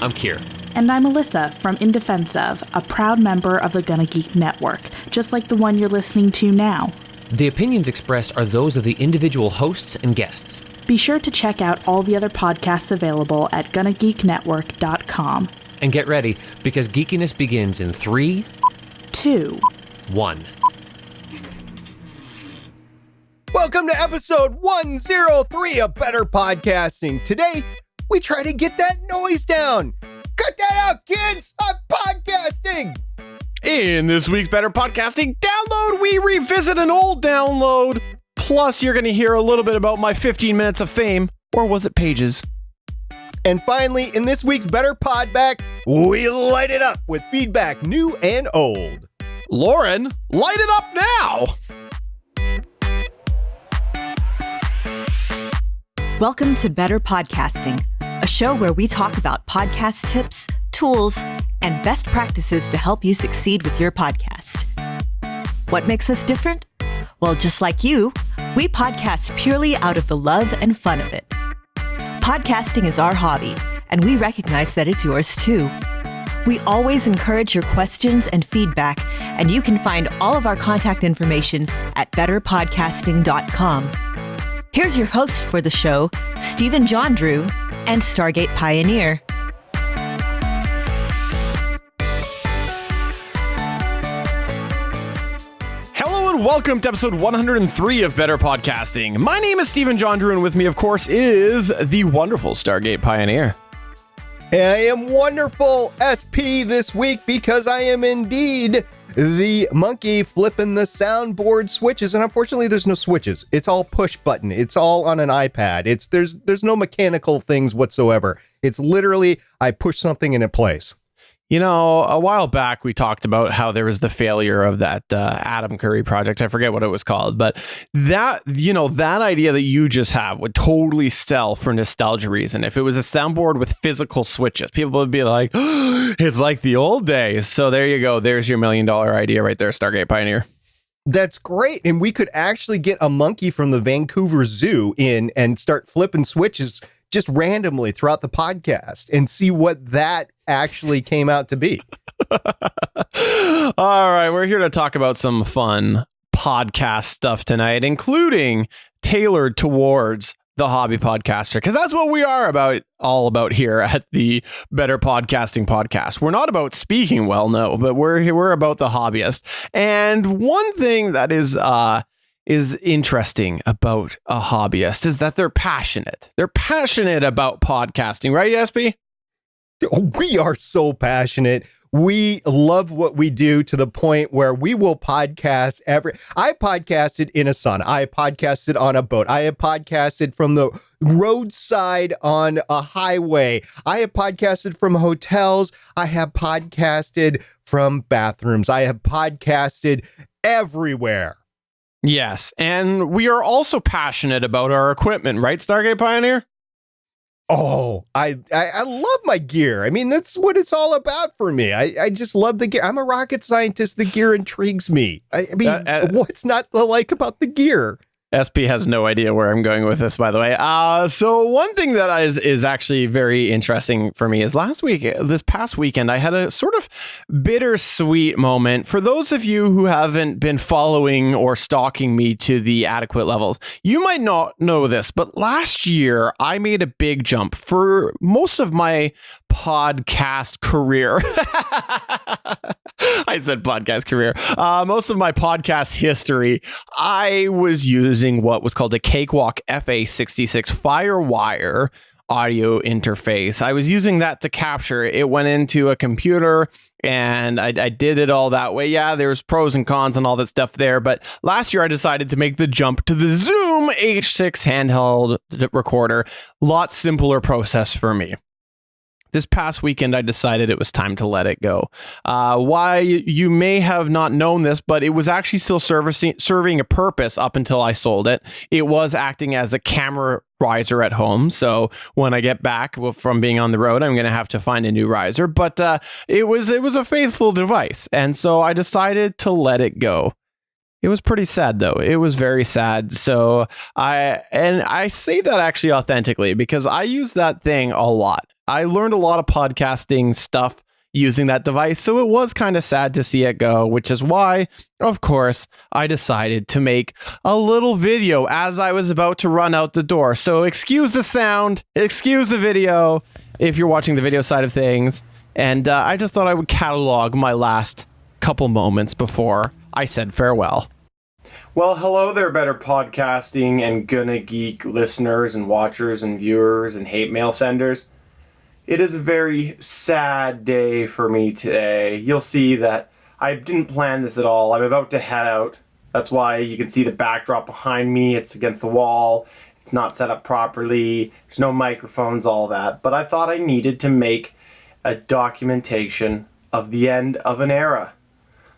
I'm Kier. And I'm Alyssa from In Defense Of, a proud member of the Gonna Geek Network, just like the one you're listening to now. The opinions expressed are those of the individual hosts and guests. Be sure to check out all the other podcasts available at GonnaGeekNetwork.com. And get ready, because geekiness begins in 3, 2, 1. Welcome to episode 103 of Better Podcasting. Today, we try to get that noise down. Cut that out, kids! I'm podcasting! In this week's Better Podcasting download, we revisit an old download. Plus, you're going to hear a little bit about my 15 minutes of fame. Or was it pages? And finally, in this week's Better Podback, we light it up with feedback new and old. Lauren, light it up now! Welcome to Better Podcasting, a show where we talk about podcast tips, tools, and best practices to help you succeed with your podcast. What makes us different? Well, just like you, we podcast purely out of the love and fun of it. Podcasting is our hobby, and we recognize that it's yours too. We always encourage your questions and feedback, and you can find all of our contact information at betterpodcasting.com. Here's your host for the show, Stephen John Drew and Stargate Pioneer. Hello and welcome to episode 103 of Better Podcasting. My name is Stephen John Drew, and with me, of course, is the wonderful Stargate Pioneer. I am wonderful SP this week because I am indeed the monkey flipping the soundboard switches, and unfortunately there's no switches. It's all push button. It's all on an iPad. There's no mechanical things whatsoever. It's literally I push something and it plays. You know, a while back we talked about how there was the failure of that Adam Curry project. I forget what it was called, but that idea that you just have would totally sell for nostalgia reason. If it was a soundboard with physical switches, people would be like, oh, it's like the old days. So there you go. There's your $1 million idea right there, Stargate Pioneer. That's great. And we could actually get a monkey from the Vancouver Zoo in and start flipping switches just randomly throughout the podcast and see what that actually came out to be. All right, we're here to talk about some fun podcast stuff tonight, including tailored towards the hobby podcaster, because that's what we are all about here at the Better Podcasting Podcast. We're not about speaking well, no, but we're about the hobbyist. And one thing that is interesting about a hobbyist is that they're passionate. They're passionate about podcasting, right, SP? We are so passionate. We love what we do to the point where we will podcast I podcasted in a sauna. I podcasted on a boat. I have podcasted from the roadside on a highway. I have podcasted from hotels. I have podcasted from bathrooms. I have podcasted everywhere. Yes, and we are also passionate about our equipment, right, Stargate Pioneer? Oh, I love my gear. I mean, that's what it's all about for me. I just love the gear. I'm a rocket scientist. The gear intrigues me. I mean, what's not to like about the gear? SP has no idea where I'm going with this, by the way. So one thing that is actually very interesting for me is this past weekend, I had a sort of bittersweet moment. For those of you who haven't been following or stalking me to the adequate levels, you might not know this, but last year I made a big jump for most of my podcast career. I said podcast career. Most of my podcast history, I was using what was called a Cakewalk FA66 Firewire audio interface. I was using that to capture. It went into a computer and I did it all that way. Yeah, there's pros and cons and all that stuff there. But last year I decided to make the jump to the Zoom H6 handheld recorder. Lot simpler process for me. This past weekend, I decided it was time to let it go. Why, you may have not known this, but it was actually still serving a purpose up until I sold it. It was acting as a camera riser at home. So when I get back from being on the road, I'm going to have to find a new riser. But it was a faithful device. And so I decided to let it go. It was pretty sad, though. It was very sad. So I say that actually authentically because I use that thing a lot. I learned a lot of podcasting stuff using that device. So it was kind of sad to see it go, which is why, of course, I decided to make a little video as I was about to run out the door. So excuse the sound, excuse the video if you're watching the video side of things. And I just thought I would catalog my last couple moments before I said farewell. Well, hello there, Better Podcasting and Gonna Geek listeners and watchers and viewers and hate mail senders. It is a very sad day for me today. You'll see that I didn't plan this at all. I'm about to head out. That's why you can see the backdrop behind me. It's against the wall. It's not set up properly. There's no microphones, all that. But I thought I needed to make a documentation of the end of an era.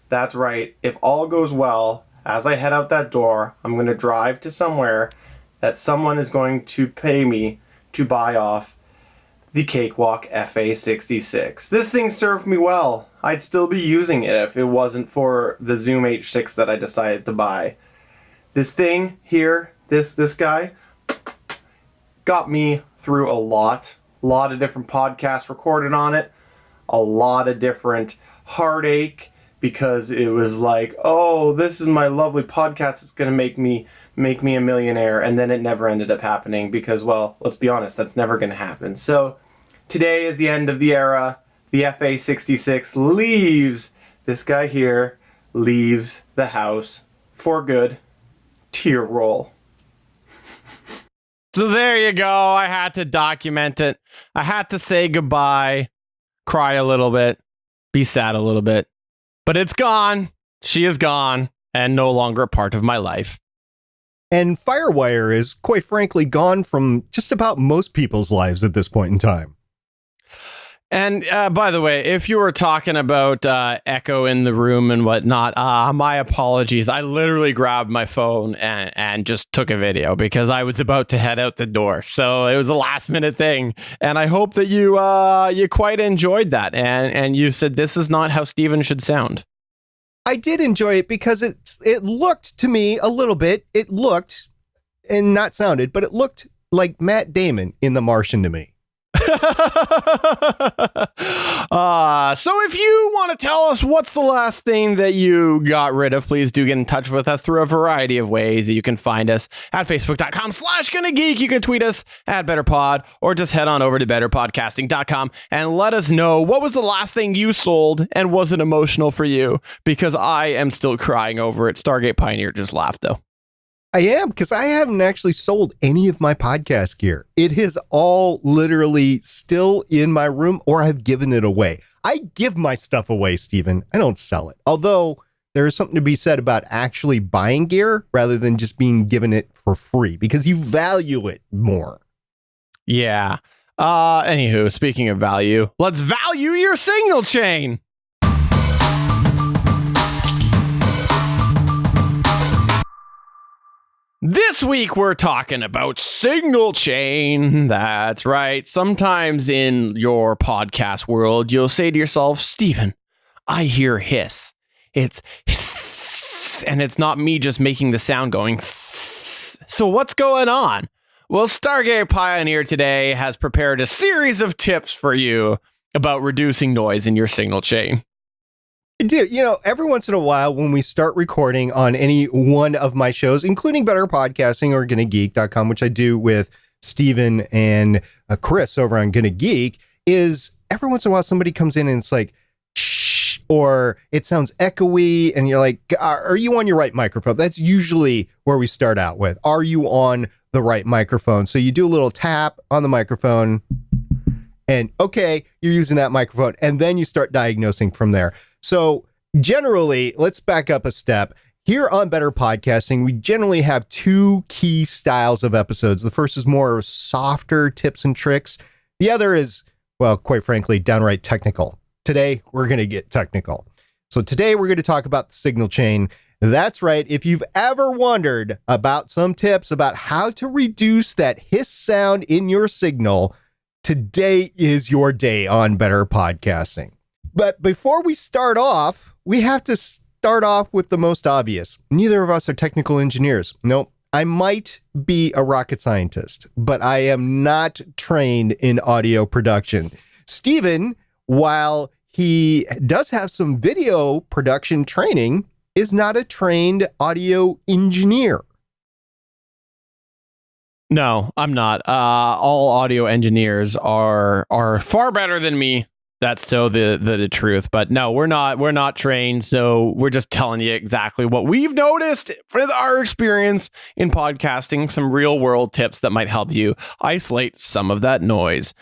That's right. If all goes well, as I head out that door, I'm going to drive to somewhere that someone is going to pay me to buy off the Cakewalk FA66. This thing served me well. I'd still be using it if it wasn't for the Zoom H6 that I decided to buy. This thing here, this guy, got me through a lot of different podcasts recorded on it, a lot of different heartache, because it was like, oh, this is my lovely podcast that's going to make me a millionaire, and then it never ended up happening because, well, let's be honest, that's never going to happen. So today is the end of the era. The FA66 leaves, this guy here leaves the house for good. Tear roll. So there you go. I had to document it. I had to say goodbye, cry a little bit, be sad a little bit. But it's gone. She is gone and no longer a part of my life. And Firewire is, quite frankly, gone from just about most people's lives at this point in time. And by the way, if you were talking about echo in the room and whatnot, my apologies. I literally grabbed my phone and just took a video because I was about to head out the door. So it was a last minute thing. And I hope that you quite enjoyed that. And you said this is not how Steven should sound. I did enjoy it because it looked to me a little bit, it looked, and not sounded, but it looked like Matt Damon in The Martian to me. So if you want to tell us what's the last thing that you got rid of, please do get in touch with us through a variety of ways. You can find us at facebook.com/GonnaGeek. You can tweet us at BetterPod, or just head on over to betterpodcasting.com and let us know what was the last thing you sold and was it emotional for you, because I am still crying over it. Stargate Pioneer just laughed though. I am, because I haven't actually sold any of my podcast gear. It is all literally still in my room, or I've given it away. I give my stuff away, Steven. I don't sell it. Although there is something to be said about actually buying gear rather than just being given it for free, because you value it more. Yeah. Anywho, speaking of value, let's value your signal chain. This week, we're talking about signal chain. That's right. Sometimes in your podcast world, you'll say to yourself, Steven, I hear hiss. It's hiss, and it's not me just making the sound going hiss. So what's going on? Well, Stargate Pioneer today has prepared a series of tips for you about reducing noise in your signal chain. I do. You know, every once in a while when we start recording on any one of my shows, including Better Podcasting or GonnaGeek.com, which I do with Steven and Chris over on Gonna Geek, is every once in a while somebody comes in and it's like, shh, or it sounds echoey, and you're like, are you on your right microphone? That's usually where we start out with. Are you on the right microphone? So you do a little tap on the microphone and okay, you're using that microphone, and then you start diagnosing from there. So generally, let's back up a step. Here on Better Podcasting, we generally have two key styles of episodes. The first is more softer tips and tricks. The other is, well, quite frankly, downright technical. Today, we're going to get technical. So today, we're going to talk about the signal chain. That's right. If you've ever wondered about some tips about how to reduce that hiss sound in your signal, today is your day on Better Podcasting. But before we start off, we have to start off with the most obvious. Neither of us are technical engineers. Nope. I might be a rocket scientist, but I am not trained in audio production. Steven, while he does have some video production training, is not a trained audio engineer. No, I'm not. All audio engineers are far better than me. That's so the truth. But no, we're not trained. So we're just telling you exactly what we've noticed with our experience in podcasting, some real world tips that might help you isolate some of that noise.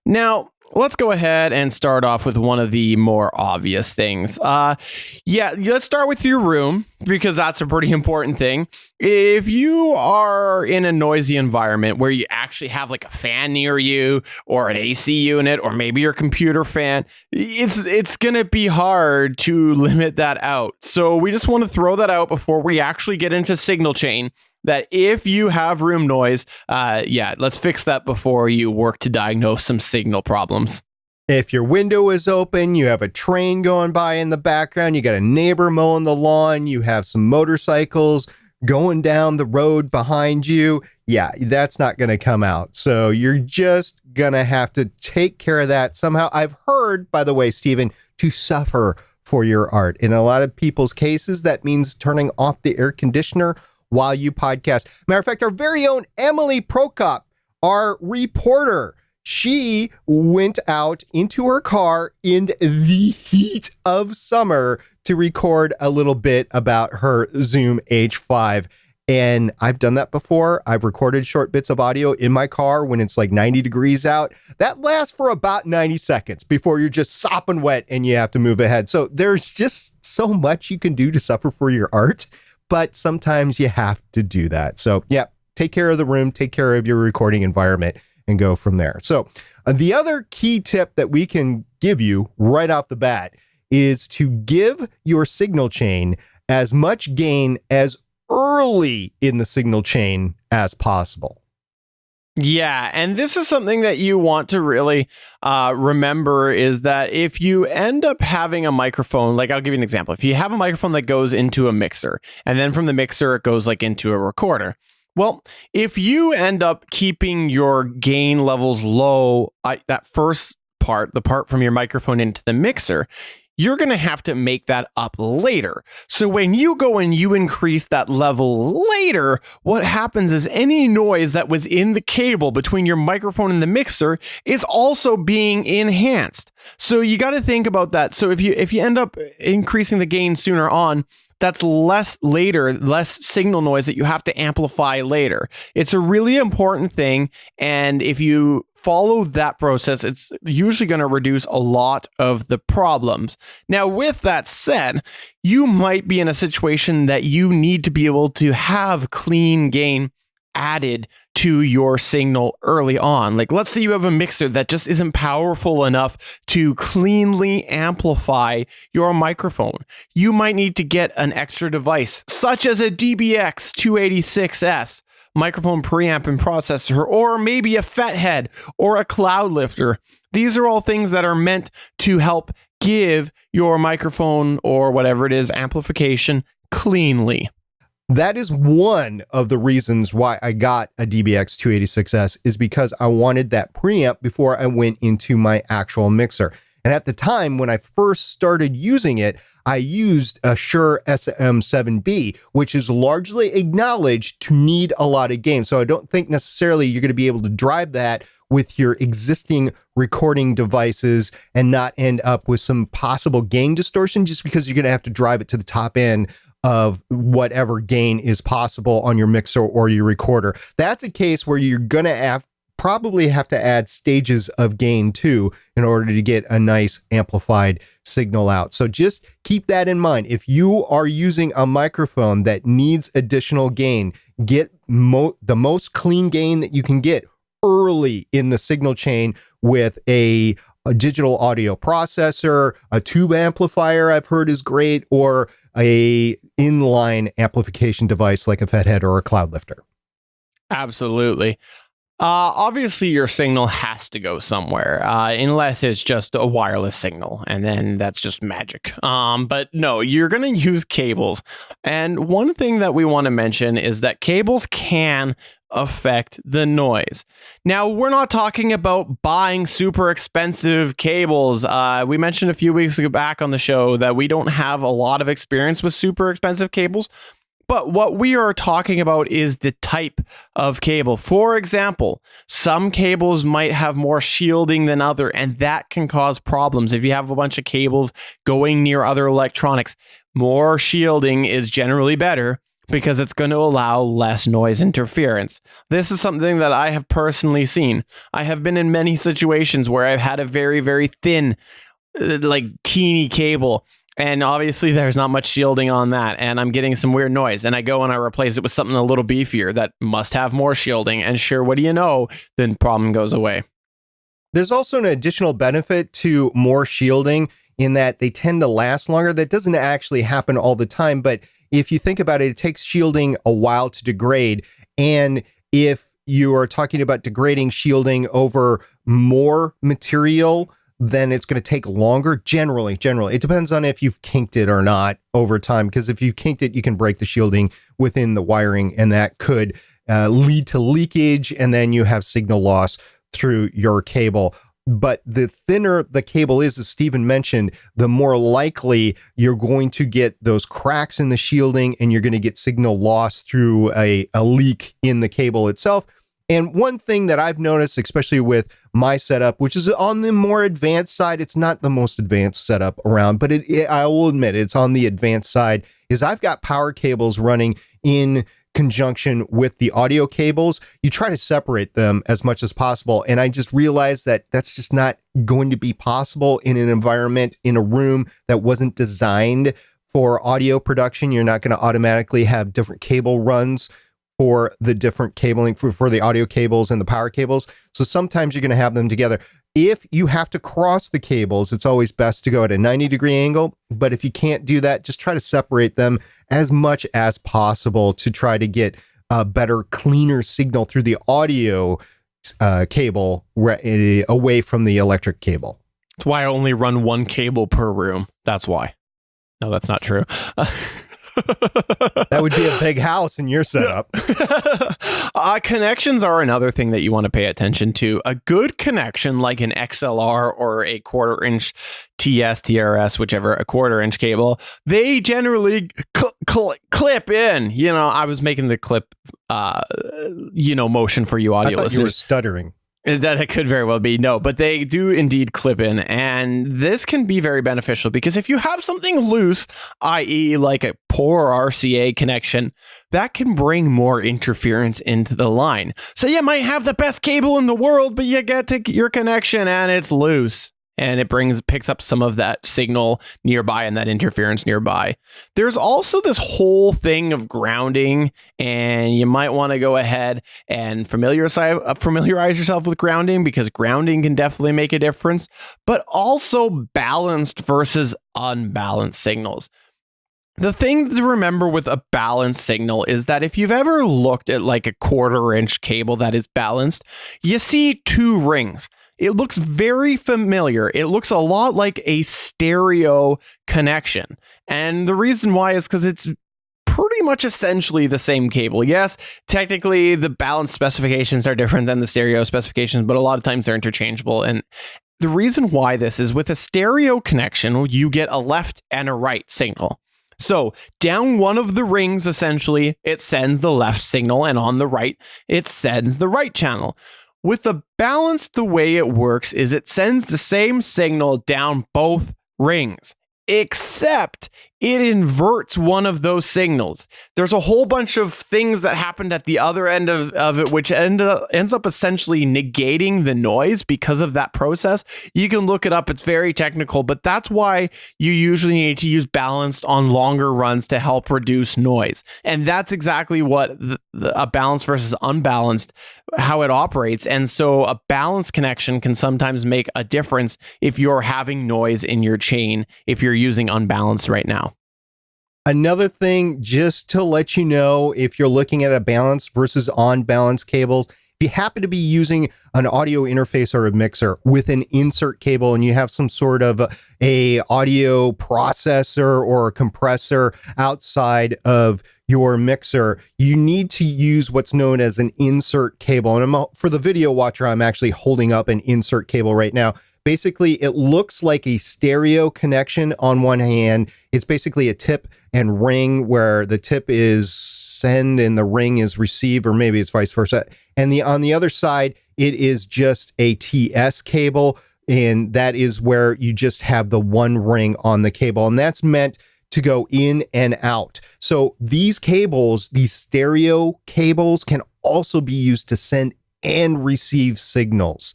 Now, let's go ahead and start off with one of the more obvious things. Let's start with your room, because that's a pretty important thing. If you are in a noisy environment where you actually have like a fan near you or an AC unit or maybe your computer fan, it's going to be hard to limit that out. So we just want to throw that out before we actually get into signal chain, that if you have room noise, let's fix that before you work to diagnose some signal problems. If your window is open, you have a train going by in the background, you got a neighbor mowing the lawn, you have some motorcycles going down the road behind you, that's not going to come out. So you're just going to have to take care of that somehow. I've heard, by the way, Steven, to suffer for your art. In a lot of people's cases, that means turning off the air conditioner while you podcast. Matter of fact, our very own Emily Prokop, our reporter, she went out into her car in the heat of summer to record a little bit about her Zoom H5. And I've done that before. I've recorded short bits of audio in my car when it's like 90 degrees out. That lasts for about 90 seconds before you're just sopping wet and you have to move ahead. So there's just so much you can do to suffer for your art, but sometimes you have to do that. So take care of the room, take care of your recording environment, and go from there. So the other key tip that we can give you right off the bat is to give your signal chain as much gain as early in the signal chain as possible. Yeah, and this is something that you want to really remember, is that if you end up having a microphone, like I'll give you an example. If you have a microphone that goes into a mixer, and then from the mixer it goes like into a recorder. Well, if you end up keeping your gain levels low, that first part, the part from your microphone into the mixer, you're going to have to make that up later. So when you go and you increase that level later, what happens is any noise that was in the cable between your microphone and the mixer is also being enhanced. So you got to think about that. So if you end up increasing the gain sooner on, that's less signal noise that you have to amplify later. It's a really important thing. And if you follow that process, it's usually going to reduce a lot of the problems. Now, with that said, you might be in a situation that you need to be able to have clean gain added to your signal early on. Like, let's say you have a mixer that just isn't powerful enough to cleanly amplify your microphone. You might need to get an extra device, such as a DBX 286S microphone preamp and processor, or maybe a Fathead or a Cloud Lifter. These are all things that are meant to help give your microphone or whatever it is amplification cleanly. That is one of the reasons why I got a DBX 286S, is because I wanted that preamp before I went into my actual mixer. And at the time when I first started using it, I used a Shure SM7B, which is largely acknowledged to need a lot of gain. So I don't think necessarily you're going to be able to drive that with your existing recording devices and not end up with some possible gain distortion, just because you're going to have to drive it to the top end of whatever gain is possible on your mixer or your recorder. That's a case where you're going to probably have to add stages of gain too in order to get a nice amplified signal out. So just keep that in mind. If you are using a microphone that needs additional gain, get the most clean gain that you can get early in the signal chain with a digital audio processor, a tube amplifier I've heard is great, or a inline amplification device like a Fathead or a Cloud Lifter. Absolutely. Obviously, your signal has to go somewhere, unless it's just a wireless signal, and then that's just magic. But no, you're going to use cables. And one thing that we want to mention is that cables can affect the noise. Now, we're not talking about buying super expensive cables. We mentioned a few weeks back on the show that we don't have a lot of experience with super expensive cables. But what we are talking about is the type of cable. For example, some cables might have more shielding than other, and that can cause problems. If you have a bunch of cables going near other electronics, more shielding is generally better because it's going to allow less noise interference. This is something that I have personally seen. I have been in many situations where I've had a very, very thin, like teeny cable, and obviously there's not much shielding on that, and I'm getting some weird noise, and I go and I replace it with something a little beefier that must have more shielding, and sure, what do you know, then problem goes away. There's also an additional benefit to more shielding in that they tend to last longer. That doesn't actually happen all the time, but if you think about it, it takes shielding a while to degrade, and if you are talking about degrading shielding over more material, then it's going to take longer. Generally, it depends on if you've kinked it or not over time, because if you've kinked it, you can break the shielding within the wiring, and that could lead to leakage, and then you have signal loss through your cable. But the thinner the cable is, as Stephen mentioned, the more likely you're going to get those cracks in the shielding, and you're going to get signal loss through a leak in the cable itself. And one thing that I've noticed, especially with my setup, which is on the more advanced side, it's not the most advanced setup around, but I will admit it's on the advanced side, is I've got power cables running in conjunction with the audio cables. You try to separate them as much as possible. And I just realized that that's just not going to be possible in an environment, in a room that wasn't designed for audio production. You're not going to automatically have different cable runs for the different cabling for the audio cables and the power cables. So sometimes you're going to have them together. If you have to cross the cables, it's always best to go at a 90-degree angle. But if you can't do that, just try to separate them as much as possible to try to get a better, cleaner signal through the audio cable away from the electric cable. That's why I only run one cable per room. That's why. No, that's not true. That would be a big house in your setup. Connections are another thing that you want to pay attention to. A good connection, like an XLR or a 1/4 inch TS, TRS, whichever, a 1/4 inch cable, they generally clip in. You know, I was making the clip, motion for you audio I thought listeners. you were stuttering. That it could very well be. No, but they do indeed clip in. And this can be very beneficial because if you have something loose, i.e. like a poor RCA connection, that can bring more interference into the line. So you might have the best cable in the world, but you get to your connection and it's loose. And it picks up some of that signal nearby and that interference nearby. There's also this whole thing of grounding, and you might want to go ahead and familiarize yourself with grounding, because grounding can definitely make a difference, but also balanced versus unbalanced signals. The thing to remember with a balanced signal is that if you've ever looked at like a 1/4 inch cable that is balanced, you see two rings. It looks very familiar. It looks a lot like a stereo connection. And the reason why is because it's pretty much essentially the same cable. Yes, technically the balance specifications are different than the stereo specifications, but a lot of times they're interchangeable. And the reason why this is, with a stereo connection, you get a left and a right signal. So down one of the rings, essentially, it sends the left signal, and on the right, it sends the right channel. With the balance, the way it works is it sends the same signal down both rings, except it inverts one of those signals. There's a whole bunch of things that happened at the other end of it, which ends up essentially negating the noise because of that process. You can look it up. It's very technical, but that's why you usually need to use balanced on longer runs to help reduce noise. And that's exactly what a balanced versus unbalanced, how it operates. And so a balanced connection can sometimes make a difference if you're having noise in your chain, if you're using unbalanced right now. Another thing, just to let you know, if you're looking at a balanced versus unbalanced cables, If you happen to be using an audio interface or a mixer with an insert cable and you have some sort of a audio processor or a compressor outside of your mixer, you need to use what's known as an insert cable. And for the video watcher, I'm actually holding up an insert cable right now. Basically, it looks like a stereo connection on one hand. It's basically a tip and ring where the tip is send and the ring is receive, or maybe it's vice versa. And on the other side, it is just a TS cable. And that is where you just have the one ring on the cable. And that's meant to go in and out. So these cables, these stereo cables, can also be used to send and receive signals.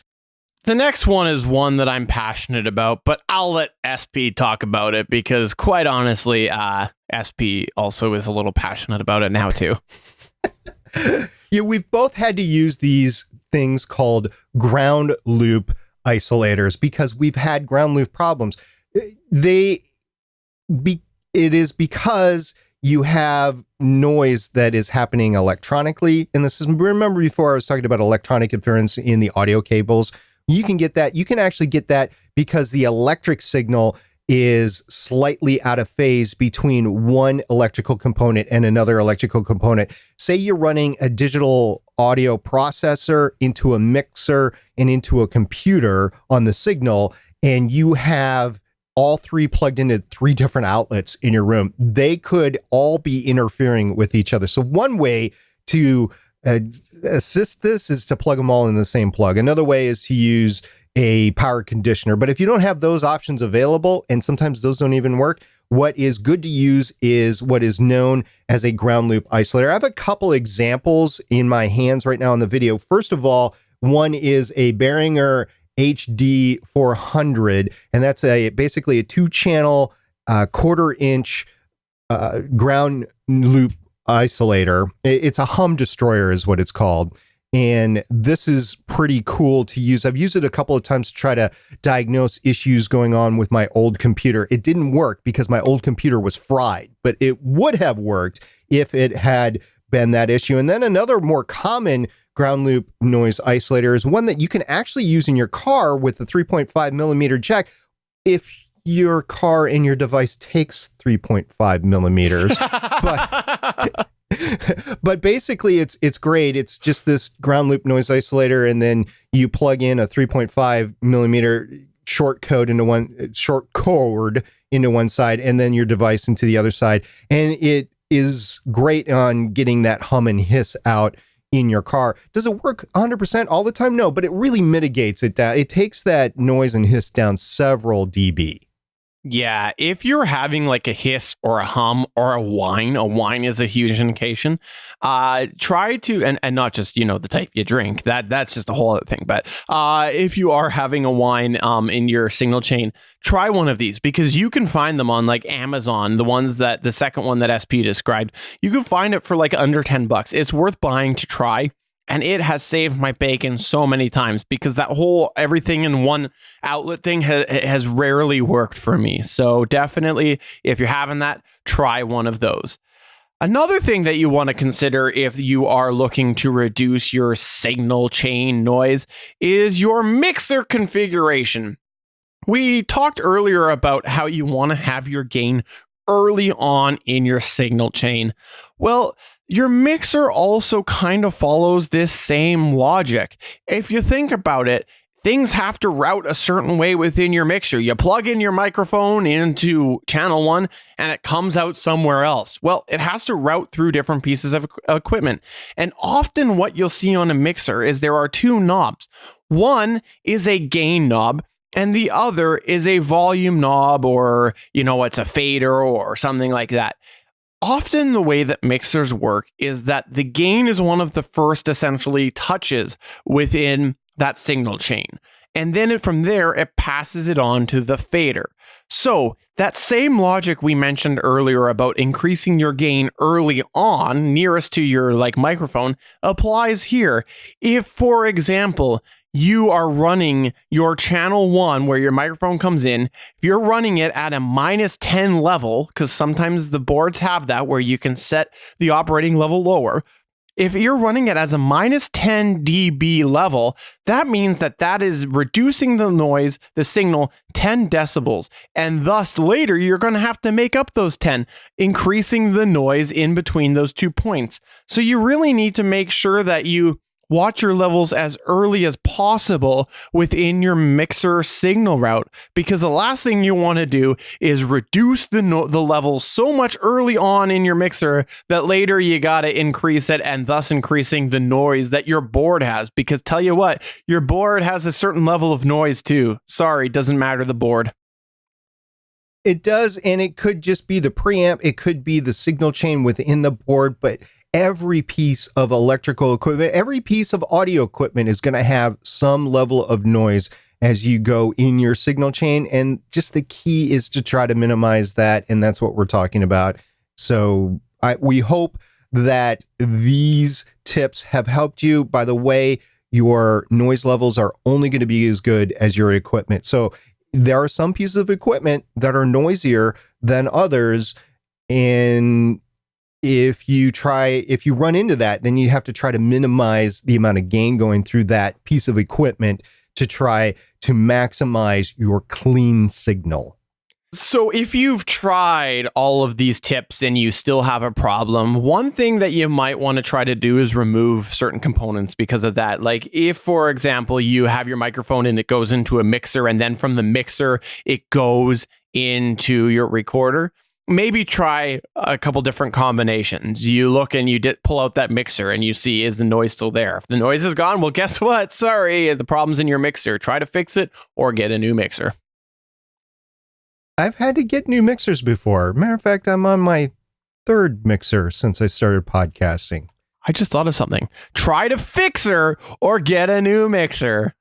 The next one is one that I'm passionate about, but I'll let SP talk about it because, quite honestly, SP also is a little passionate about it now, too. Yeah, we've both had to use these things called ground loop isolators because we've had ground loop problems. It is because you have noise that is happening electronically in the system. Remember before I was talking about electronic interference in the audio cables? You can get that. You can actually get that because the electric signal is slightly out of phase between one electrical component and another electrical component. Say you're running a digital audio processor into a mixer and into a computer on the signal, and you have all three plugged into three different outlets in your room. They could all be interfering with each other. So one way to assist this is to plug them all in the same plug. Another way is to use a power conditioner. But if you don't have those options available, and sometimes those don't even work, what is good to use is what is known as a ground loop isolator. I have a couple examples in my hands right now in the video. First of all, one is a Behringer HD 400, and that's basically a 2-channel, 1/4-inch ground loop isolator. It's a hum destroyer is what it's called. And this is pretty cool to use. I've used it a couple of times to try to diagnose issues going on with my old computer. It didn't work because my old computer was fried, but it would have worked if it had been that issue. And then another more common ground loop noise isolator is one that you can actually use in your car with the 3.5 millimeter jack if your car and your device takes 3.5 millimeters. But basically it's great. It's just this ground loop noise isolator, and then you plug in a 3.5 millimeter short cord into one side, and then your device into the other side. And it is great on getting that hum and hiss out in your car. Does it work 100% all the time? No, but it really mitigates it down. It takes that noise and hiss down several dB. Yeah, if you're having like a hiss or a hum or a whine is a huge indication. Try to, and not just, the type you drink, that's just a whole other thing. But if you are having a whine in your signal chain, try one of these because you can find them on like Amazon, the second one that SP described. You can find it for like under $10. It's worth buying to try. And it has saved my bacon so many times because that whole everything in one outlet thing has rarely worked for me. So definitely, if you're having that, try one of those. Another thing that you want to consider if you are looking to reduce your signal chain noise is your mixer configuration. We talked earlier about how you want to have your gain early on in your signal chain. Well, your mixer also kind of follows this same logic. If you think about it, things have to route a certain way within your mixer. You plug in your microphone into channel 1 and it comes out somewhere else. Well, it has to route through different pieces of equipment. And often what you'll see on a mixer is there are two knobs. One is a gain knob, and the other is a volume knob, or, it's a fader or something like that. Often the way that mixers work is that the gain is one of the first essentially touches within that signal chain. And then from there, it passes it on to the fader. So that same logic we mentioned earlier about increasing your gain early on nearest to your microphone applies here. If, for example, you are running your channel 1 where your microphone comes in, if you're running it at a -10 level, because sometimes the boards have that where you can set the operating level lower, if you're running it as a minus 10 dB level, that means that is reducing the noise, the signal, 10 decibels. And thus later, you're going to have to make up those 10, increasing the noise in between those 2 points. So you really need to make sure that you watch your levels as early as possible within your mixer signal route, because the last thing you want to do is reduce the levels so much early on in your mixer that later you got to increase it, and thus increasing the noise that your board has. Because tell you what, your board has a certain level of noise too. Sorry, doesn't matter the board. It does, and it could just be the preamp. It could be the signal chain within the board, but every piece of electrical equipment, every piece of audio equipment is going to have some level of noise as you go in your signal chain. And just the key is to try to minimize that. And that's what we're talking about. So we hope that these tips have helped you. By the way, your noise levels are only going to be as good as your equipment. So there are some pieces of equipment that are noisier than others. And if you run into that, then you have to try to minimize the amount of gain going through that piece of equipment to try to maximize your clean signal. So if you've tried all of these tips and you still have a problem, one thing that you might want to try to do is remove certain components because of that. Like if, for example, you have your microphone and it goes into a mixer, and then from the mixer, it goes into your recorder, maybe try a couple different combinations. You look and you pull out that mixer and you see, is the noise still there? If the noise is gone, well, guess what? Sorry, the problem's in your mixer. Try to fix it or get a new mixer. I've had to get new mixers before. Matter of fact, I'm on my third mixer since I started podcasting. I just thought of something. Try to fix her or get a new mixer.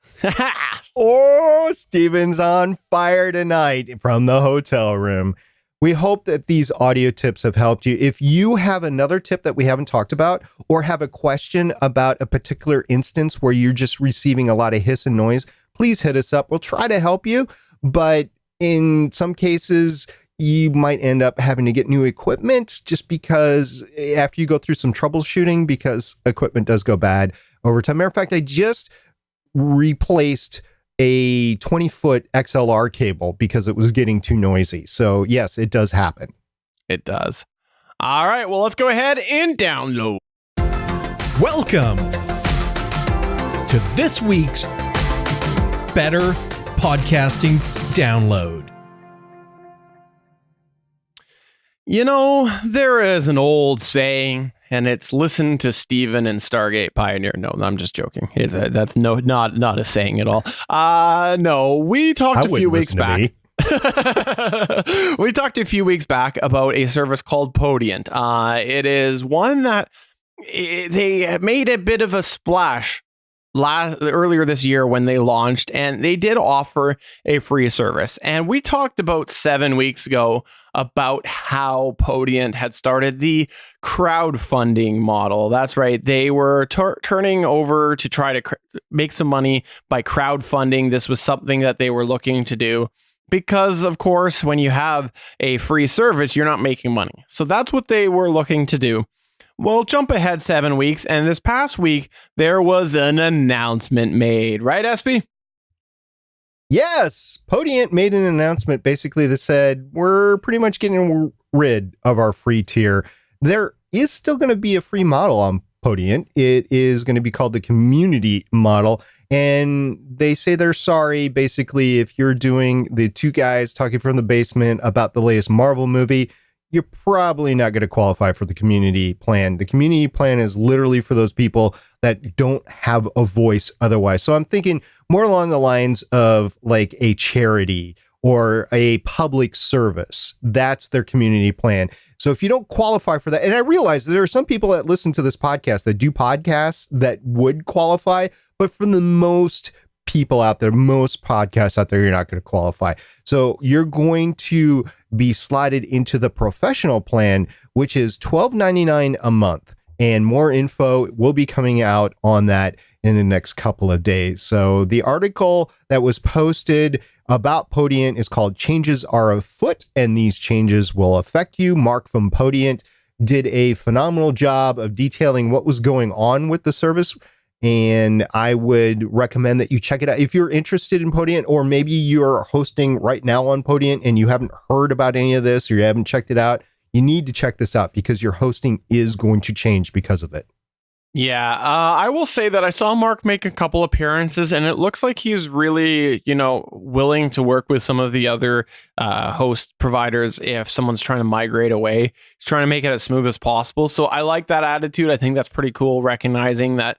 Oh, Steven's on fire tonight from the hotel room. We hope that these audio tips have helped you. If you have another tip that we haven't talked about, or have a question about a particular instance where you're just receiving a lot of hiss and noise, please hit us up. We'll try to help you, but in some cases, you might end up having to get new equipment just because after you go through some troubleshooting, because equipment does go bad over time. Matter of fact, I just replaced a 20-foot XLR cable because it was getting too noisy. So yes, it does happen. It does. All right, well, let's go ahead and download. Welcome to this week's Better Podcasting Download. You know, there is an old saying, and it's listen to Steven and Stargate Pioneer. No, I'm just joking. That's not a saying at all. No, we talked a few weeks back. We talked a few weeks back about a service called Podiant. It is one that they made a bit of a splash earlier this year when they launched, and they did offer a free service. And we talked about 7 weeks ago about how Podiant had started the crowdfunding model. That's right. They were turning over to try to make some money by crowdfunding. This was something that they were looking to do because, of course, when you have a free service, you're not making money. So that's what they were looking to do. Well, jump ahead 7 weeks, and this past week, there was an announcement made. Right, SP? Yes, Podiant made an announcement basically that said, we're pretty much getting rid of our free tier. There is still going to be a free model on Podiant. It is going to be called the community model. And they say they're sorry, basically, if you're doing the two guys talking from the basement about the latest Marvel movie, you're probably not going to qualify for the community plan. The community plan is literally for those people that don't have a voice otherwise. So I'm thinking more along the lines of like a charity or a public service. That's their community plan. So if you don't qualify for that, and I realize that there are some people that listen to this podcast that do podcasts that would qualify, but for the most people out there, most podcasts out there, you're not going to qualify. So you're going to be slotted into the professional plan, which is $12.99 a month. And more info will be coming out on that in the next couple of days. So the article that was posted about Podiant is called Changes Are Afoot, and these changes will affect you. Mark from Podiant did a phenomenal job of detailing what was going on with the service. And I would recommend that you check it out. If you're interested in Podiant, or maybe you're hosting right now on Podiant and you haven't heard about any of this or you haven't checked it out, you need to check this out because your hosting is going to change because of it. Yeah, I will say that I saw Mark make a couple appearances, and it looks like he's really, willing to work with some of the other host providers if someone's trying to migrate away. He's trying to make it as smooth as possible. So I like that attitude. I think that's pretty cool, recognizing that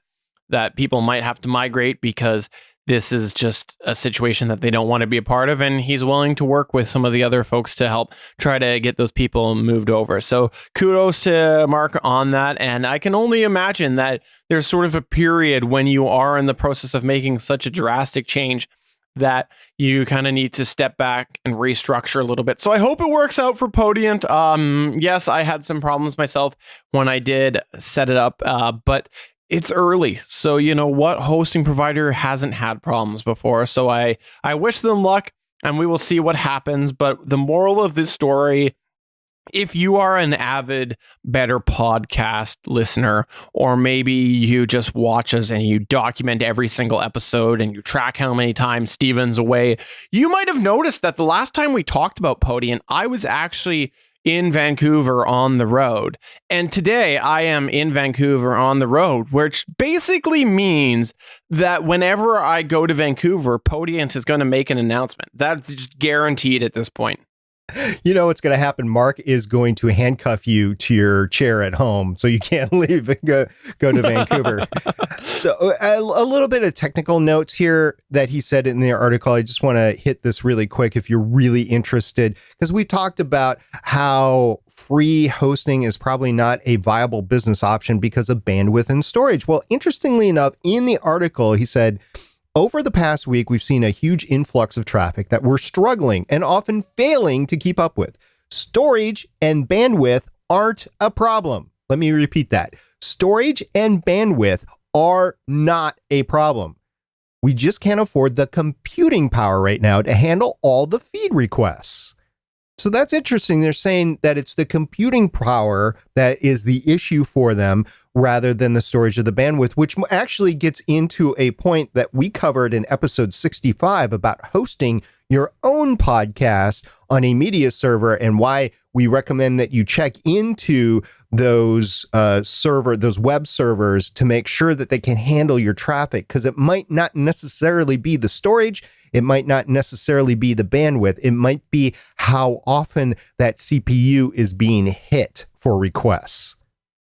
people might have to migrate because this is just a situation that they don't want to be a part of, and he's willing to work with some of the other folks to help try to get those people moved over. So kudos to Mark on that, and I can only imagine that there's sort of a period when you are in the process of making such a drastic change that you kind of need to step back and restructure a little bit. So I hope it works out for Podiant. Yes, I had some problems myself when I did set it up, but it's early. So, what hosting provider hasn't had problems before? So I wish them luck, and we will see what happens. But the moral of this story, if you are an avid Better Podcast listener, or maybe you just watch us and you document every single episode and you track how many times Steven's away, you might have noticed that the last time we talked about Podiant, I was actually in Vancouver on the road. And today I am in Vancouver on the road, which basically means that whenever I go to Vancouver, Podiant is going to make an announcement. That's just guaranteed at this point. You know what's going to happen? Mark is going to handcuff you to your chair at home so you can't leave and go to Vancouver. So a little bit of technical notes here that he said in the article. I just want to hit this really quick if you're really interested, because we've talked about how free hosting is probably not a viable business option because of bandwidth and storage. Well, interestingly enough, in the article, he said, over the past week, we've seen a huge influx of traffic that we're struggling and often failing to keep up with. Storage and bandwidth aren't a problem. Let me repeat that. Storage and bandwidth are not a problem. We just can't afford the computing power right now to handle all the feed requests. So that's interesting. They're saying that it's the computing power that is the issue for them rather than the storage of the bandwidth, which actually gets into a point that we covered in episode 65 about hosting your own podcast on a media server and why we recommend that you check into those web servers to make sure that they can handle your traffic, because it might not necessarily be the storage. It might not necessarily be the bandwidth. It might be how often that CPU is being hit for requests.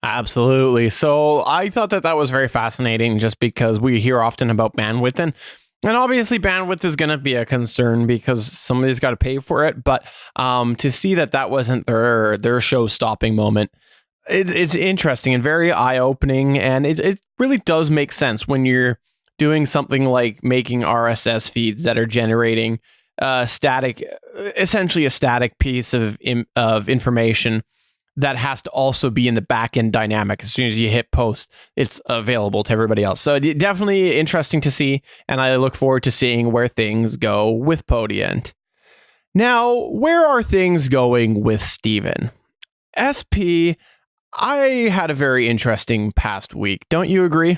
Absolutely. So I thought that was very fascinating just because we hear often about bandwidth, and obviously bandwidth is going to be a concern because somebody's got to pay for it. But to see that wasn't their show-stopping moment, it's interesting and very eye-opening, and it really does make sense when you're doing something like making RSS feeds that are generating essentially a static piece of information that has to also be in the back-end dynamic. As soon as you hit post, it's available to everybody else. So definitely interesting to see, and I look forward to seeing where things go with Podiant. Now, where are things going with Steven? SP, I had a very interesting past week. Don't you agree?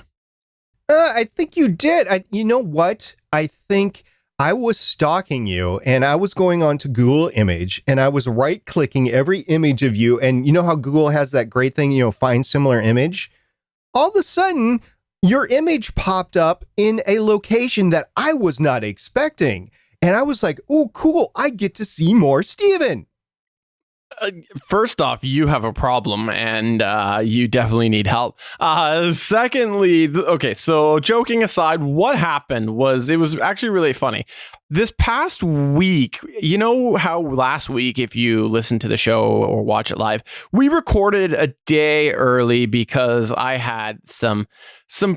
I think you did. You know what? I think I was stalking you, and I was going on to Google Image, and I was right-clicking every image of you. And you know how Google has that great thing, find similar image? All of a sudden, your image popped up in a location that I was not expecting. And I was like, oh, cool. I get to see more Steven. First off, you have a problem, and you definitely need help. Secondly, okay, so joking aside, what happened was it was actually really funny. This past week, you know how last week, if you listen to the show or watch it live, we recorded a day early because I had some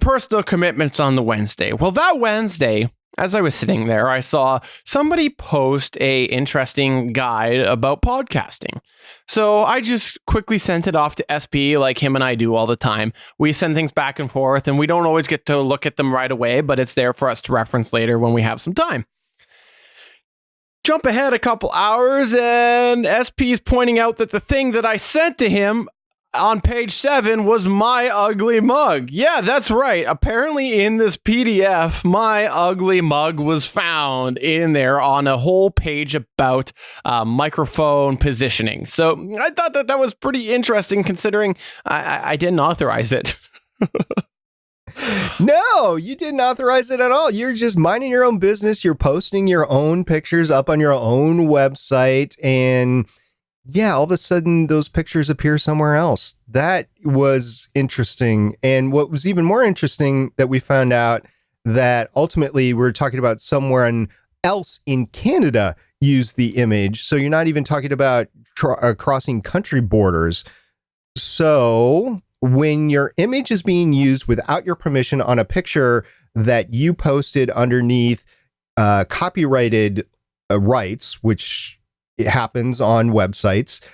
personal commitments on the Wednesday. Well, that Wednesday, as I was sitting there, I saw somebody post a interesting guide about podcasting. So I just quickly sent it off to SP like him and I do all the time. We send things back and forth, and we don't always get to look at them right away, but it's there for us to reference later when we have some time. Jump ahead a couple hours, and SP is pointing out that the thing that I sent to him on page 7 was my ugly mug. Yeah, that's right. Apparently in this PDF, my ugly mug was found in there on a whole page about microphone positioning. So I thought that was pretty interesting considering I didn't authorize it. No, you didn't authorize it at all. You're just minding your own business. You're posting your own pictures up on your own website, and yeah, all of a sudden those pictures appear somewhere else. That was interesting. And what was even more interesting that we found out that ultimately we're talking about someone else in Canada used the image. So you're not even talking about crossing country borders. So when your image is being used without your permission on a picture that you posted underneath copyrighted rights, which it happens on websites,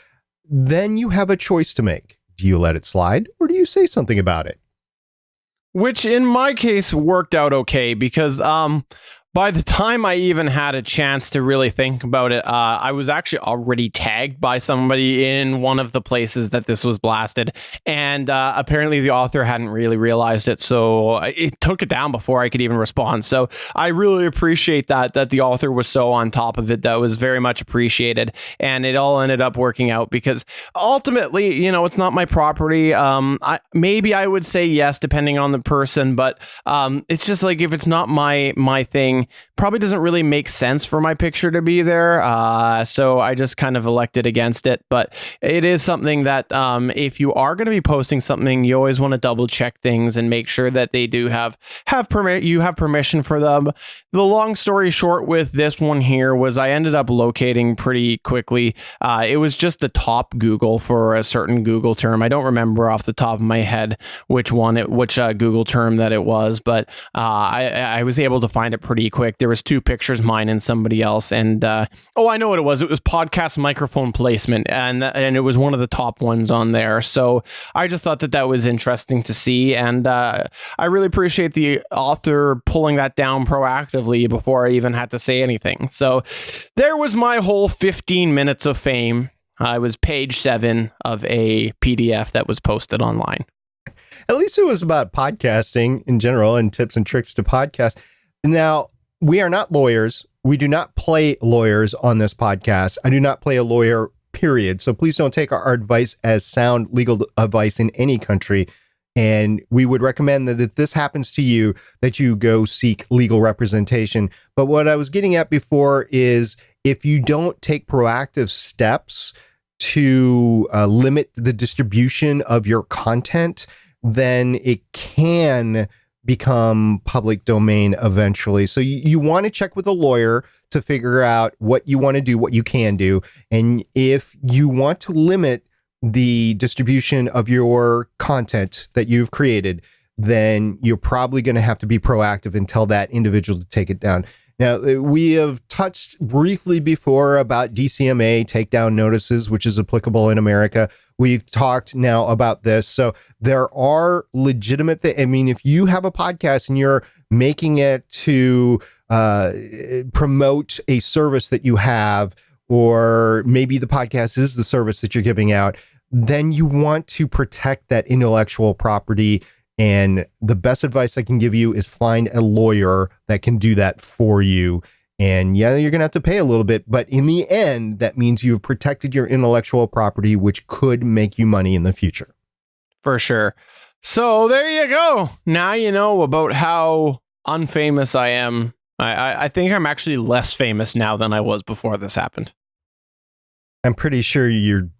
then you have a choice to make. Do you let it slide or do you say something about it? Which in my case worked out okay because by the time I even had a chance to really think about it, I was actually already tagged by somebody in one of the places that this was blasted. And apparently the author hadn't really realized it. So it took it down before I could even respond. So I really appreciate that the author was so on top of it. That was very much appreciated. And it all ended up working out because ultimately, it's not my property. Maybe I would say yes, depending on the person. But it's just like if it's not my thing, probably doesn't really make sense for my picture to be there. So I just kind of elected against it. But it is something that if you are going to be posting something, you always want to double check things and make sure that they do have permission for them. The long story short with this one here was I ended up locating pretty quickly. It was just the top Google for a certain Google term. I don't remember off the top of my head which Google term that it was, but I was able to find it pretty quick. There was 2 pictures, mine and somebody else, and I know what it was. It was podcast microphone placement, and it was one of the top ones on there. So I just thought that was interesting to see, and I really appreciate the author pulling that down proactively before I even had to say anything. So there was my whole 15 minutes of fame. I was page 7 of a PDF that was posted online. At least it was about podcasting in general and tips and tricks to podcast. Now, we are not lawyers. We do not play lawyers on this podcast. I do not play a lawyer, period. So please don't take our advice as sound legal advice in any country. And we would recommend that if this happens to you, that you go seek legal representation. But what I was getting at before is if you don't take proactive steps to limit the distribution of your content, then it can become public domain eventually. So you want to check with a lawyer to figure out what you want to do, what you can do. And if you want to limit the distribution of your content that you've created, then you're probably going to have to be proactive and tell that individual to take it down. Now, we have touched briefly before about DCMA takedown notices, which is applicable in America. We've talked now about this. So there are legitimate things. I mean, if you have a podcast and you're making it to promote a service that you have, or maybe the podcast is the service that you're giving out, then you want to protect that intellectual property. And the best advice I can give you is find a lawyer that can do that for you. And yeah, you're going to have to pay a little bit, but in the end, that means you've protected your intellectual property, which could make you money in the future. For sure. So there you go. Now you know about how unfamous I am. I think I'm actually less famous now than I was before this happened. I'm pretty sure your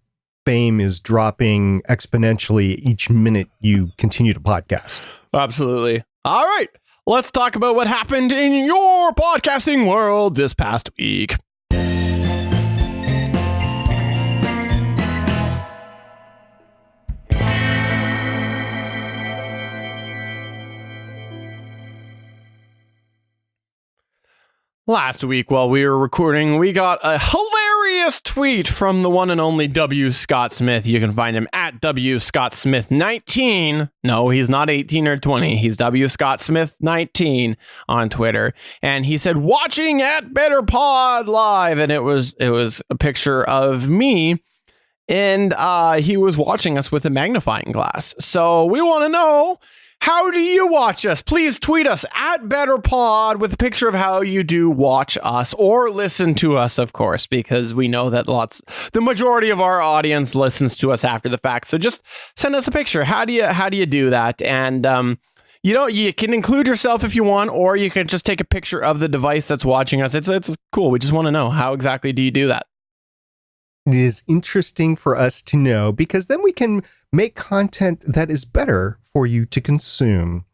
fame is dropping exponentially each minute you continue to podcast. Absolutely. All right. Let's talk about what happened in your podcasting world this past week. Last week, while we were recording, we got a hilarious tweet from the one and only W. Scott Smith. You can find him at W. Scott Smith 19. No, he's not 18 or 20. He's W. Scott Smith 19 on Twitter. And he said, watching at Better Pod Live. And it was a picture of me and he was watching us with a magnifying glass. So we want to know, how do you watch us? Please tweet us at BetterPod with a picture of how you do watch us or listen to us, of course, because we know that the majority of our audience listens to us after the fact. So just send us a picture. How do you do that? And you can include yourself if you want, or you can just take a picture of the device that's watching us. It's cool. We just want to know, how exactly do you do that? It is interesting for us to know, because then we can make content that is better for you to consume.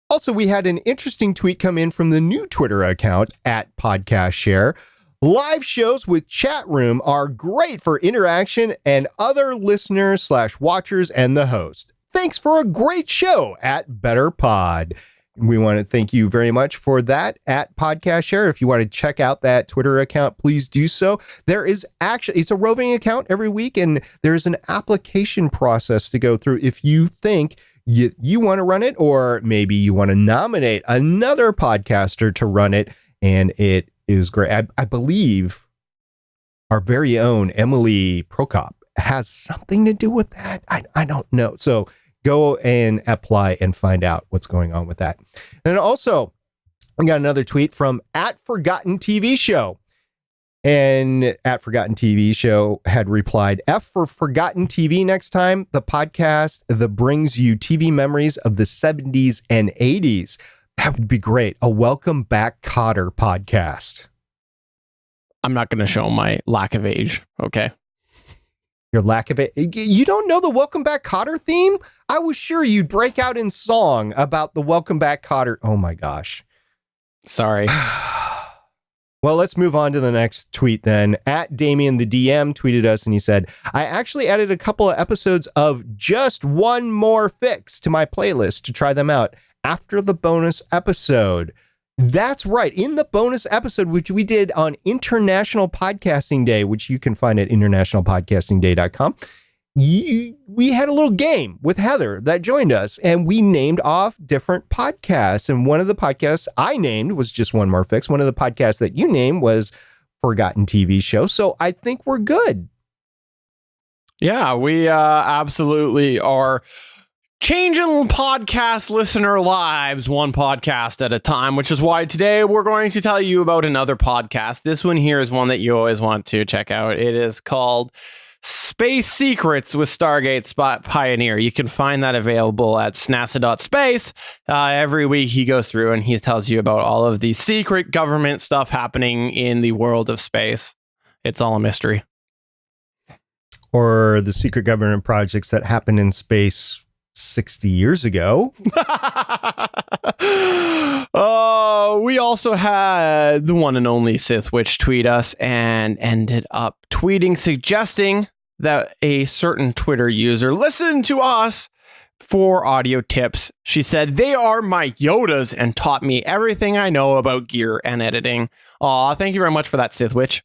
Also, we had an interesting tweet come in from the new Twitter account at Podcast Share. Live shows with chat room are great for interaction and other listeners/watchers and the host. Thanks for a great show at Better Pod. We want to thank you very much for that at Podcast Share. If you want to check out that Twitter account, please do so. There is actually, it's a roving account every week, and there's an application process to go through if you think you want to run it, or maybe you want to nominate another podcaster to run it. And it is great. I believe our very own Emily Prokop has something to do with that. I don't know. So go and apply and find out what's going on with that. And also, I got another tweet from at Forgotten TV Show. And at Forgotten TV Show had replied, F for Forgotten TV next time, the podcast that brings you TV memories of the 70s and 80s. That would be great. A Welcome Back Kotter podcast. I'm not going to show my lack of age, okay? Your lack of it. You don't know the Welcome Back Kotter theme? I was sure you'd break out in song about the Welcome Back Kotter. Oh my gosh. Sorry. Well, let's move on to the next tweet then. At Damien the DM tweeted us and he said, I actually added a couple of episodes of Just One More Fix to my playlist to try them out after the bonus episode. That's right. In the bonus episode, which we did on International Podcasting Day, which you can find at internationalpodcastingday.com, we had a little game with Heather that joined us, and we named off different podcasts. And one of the podcasts I named was Just One More Fix. One of the podcasts that you named was Forgotten TV Show. So I think we're good. Yeah, we absolutely are changing podcast listener lives one podcast at a time, which is why today we're going to tell you about another podcast. This one here is one that you always want to check out. It is called Space Secrets with Stargate Spot Pioneer. You can find that available at snasa.space. Every week he goes through and he tells you about all of the secret government stuff happening in the world of space. It's all a mystery. Or the secret government projects that happened in space 60 years ago. Oh, we also had the one and only Sith Witch tweet us and ended up tweeting suggesting that a certain Twitter user listen to us for audio tips. She said, they are my Yodas and taught me everything I know about gear and editing. Aw, thank you very much for that, Sith Witch.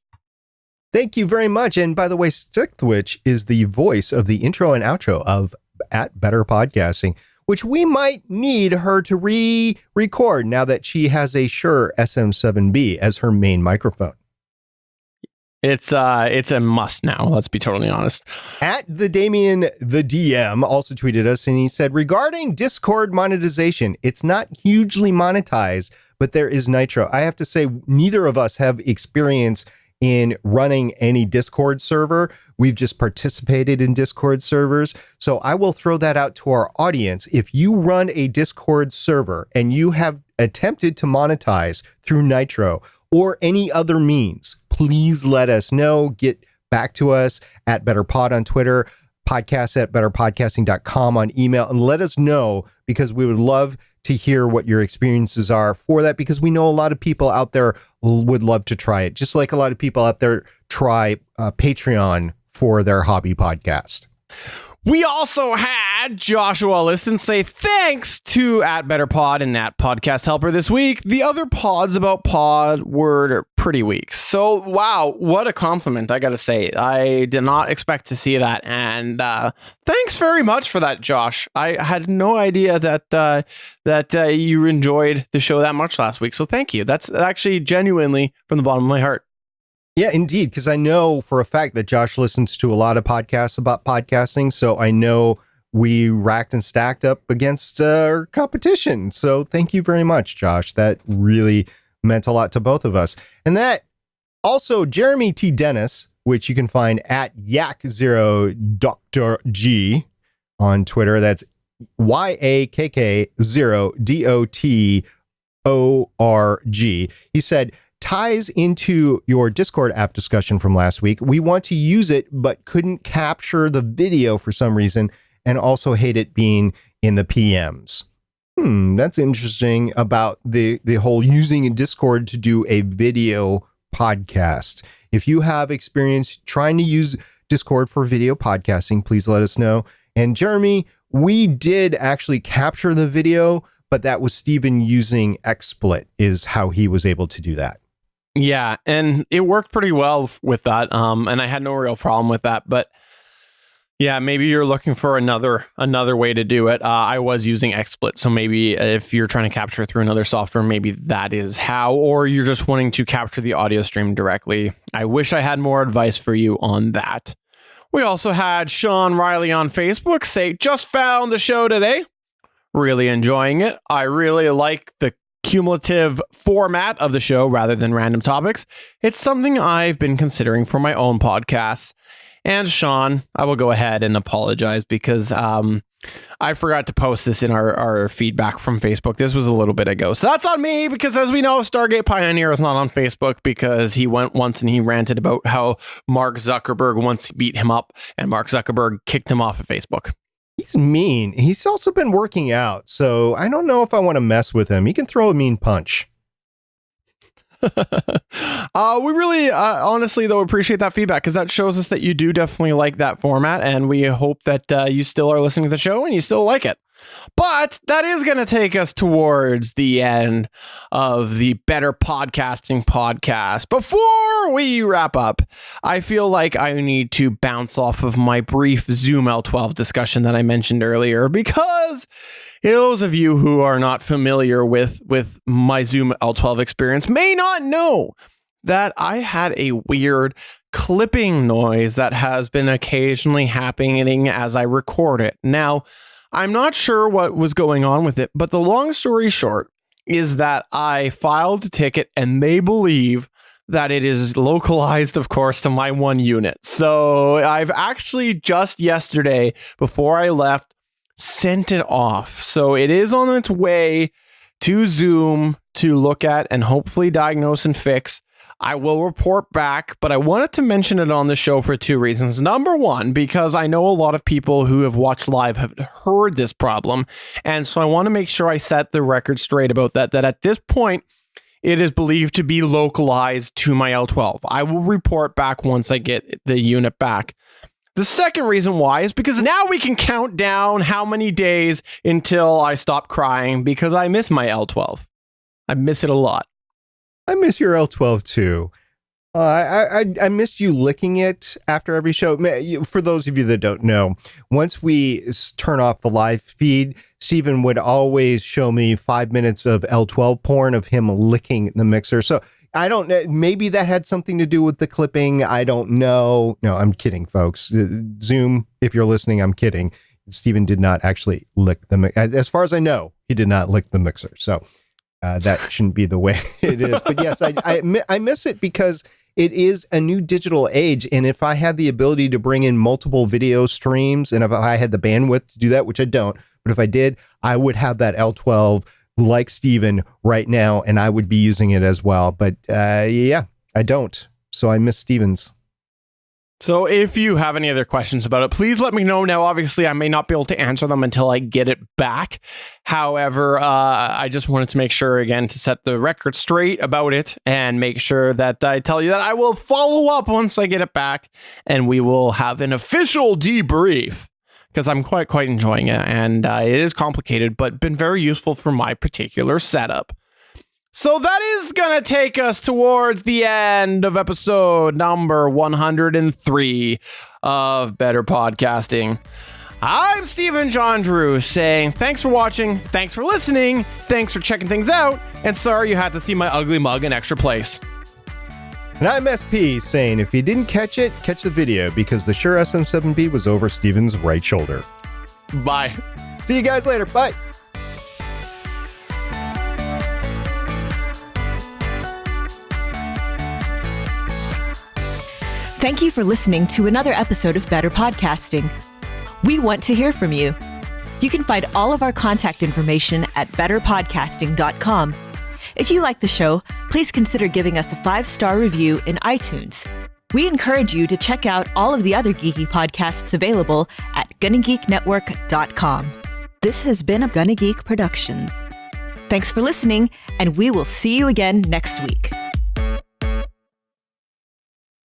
Thank you very much. And by the way, Sith Witch is the voice of the intro and outro of at Better Podcasting, which we might need her to re-record now that she has a Shure SM7B as her main microphone. It's a must now. Let's be totally honest. At the Damien the DM also tweeted us and he said, regarding Discord monetization, it's not hugely monetized, but there is Nitro. I have to say, neither of us have experience in running any Discord server. We've just participated in Discord servers. So I will throw that out to our audience. If you run a Discord server and you have attempted to monetize through Nitro or any other means, please let us know. Get back to us at BetterPod on Twitter, podcast at betterpodcasting.com on email, and let us know, because we would love to hear what your experiences are for that, because we know a lot of people out there would love to try it, just like a lot of people out there try Patreon for their hobby podcast. We also had Joshua Liston say thanks to at BetterPod and at Podcast Helper this week. The other pods about Pod Word are pretty weak. So, wow, what a compliment, I gotta say. I did not expect to see that. And thanks very much for that, Josh. I had no idea that you enjoyed the show that much last week. So thank you. That's actually genuinely from the bottom of my heart. Yeah, indeed. Because I know for a fact that Josh listens to a lot of podcasts about podcasting. So I know we racked and stacked up against our competition. So thank you very much, Josh. That really meant a lot to both of us. And that also Jeremy T. Dennis, which you can find at Yak0Dr. on Twitter. That's YAKK0DOTORG. He said, ties into your Discord app discussion from last week. We want to use it, but couldn't capture the video for some reason, and also hate it being in the PMs. That's interesting about the whole using a Discord to do a video podcast. If you have experience trying to use Discord for video podcasting, please let us know. And Jeremy, we did actually capture the video, but that was Steven using XSplit is how he was able to do that. Yeah, and it worked pretty well with that. And I had no real problem with that. But yeah, maybe you're looking for another way to do it. I was using XSplit, so maybe if you're trying to capture through another software, maybe that is how, or you're just wanting to capture the audio stream directly. I wish I had more advice for you on that. We also had Sean Riley on Facebook say, just found the show today. Really enjoying it. I really like the cumulative format of the show rather than random topics. It's something I've been considering for my own podcasts. And Sean, I will go ahead and apologize because I forgot to post this in our feedback from Facebook. This was a little bit ago. So that's on me because, as we know, Stargate Pioneer is not on Facebook because he went once and he ranted about how Mark Zuckerberg once beat him up and Mark Zuckerberg kicked him off of Facebook. He's mean. He's also been working out, so I don't know if I want to mess with him. He can throw a mean punch. We really, honestly, though, appreciate that feedback because that shows us that you do definitely like that format, and we hope that you still are listening to the show and you still like it. But that is going to take us towards the end of the Better Podcasting podcast. Before we wrap up, I feel like I need to bounce off of my brief Zoom L12 discussion that I mentioned earlier, because those of you who are not familiar with my Zoom L12 experience may not know that I had a weird clipping noise that has been occasionally happening as I record it. Now, I'm not sure what was going on with it, but the long story short is that I filed a ticket and they believe that it is localized, of course, to my one unit. So I've actually just yesterday, before I left, sent it off. So it is on its way to Zoom to look at and hopefully diagnose and fix. I will report back, but I wanted to mention it on the show for two reasons. Number one, because I know a lot of people who have watched live have heard this problem. And so I want to make sure I set the record straight about that at this point, it is believed to be localized to my L12. I will report back once I get the unit back. The second reason why is because now we can count down how many days until I stop crying because I miss my L12. I miss it a lot. I miss your L12 too. I missed you licking it after every show. For those of you that don't know, once we turn off the live feed, Steven would always show me 5 minutes of L12 porn of him licking the mixer. So I don't know. Maybe that had something to do with the clipping. I don't know. No, I'm kidding, folks. Zoom, if you're listening, I'm kidding. Steven did not actually lick the mixer. As far as I know, he did not lick the mixer. So that shouldn't be the way it is. But yes, I miss it because it is a new digital age. And if I had the ability to bring in multiple video streams, and if I had the bandwidth to do that, which I don't, but if I did, I would have that L12 like Steven right now, and I would be using it as well. But yeah, I don't. So I miss Steven's. So if you have any other questions about it, please let me know. Now, obviously, I may not be able to answer them until I get it back. However, I just wanted to make sure, again, to set the record straight about it and make sure that I tell you that I will follow up once I get it back and we will have an official debrief because I'm quite enjoying it. And it is complicated, but been very useful for my particular setup. So that is going to take us towards the end of episode number 103 of Better Podcasting. I'm Stephen John Drew saying thanks for watching, thanks for listening, thanks for checking things out, and sorry you had to see my ugly mug in extra place. And I'm SP saying if you didn't catch it, catch the video because the Shure SM7B was over Steven's right shoulder. Bye. See you guys later. Bye. Thank you for listening to another episode of Better Podcasting. We want to hear from you. You can find all of our contact information at betterpodcasting.com. If you like the show, please consider giving us a 5-star review in iTunes. We encourage you to check out all of the other geeky podcasts available at GonnaGeekNetwork.com. This has been a Gonna Geek production. Thanks for listening, and we will see you again next week.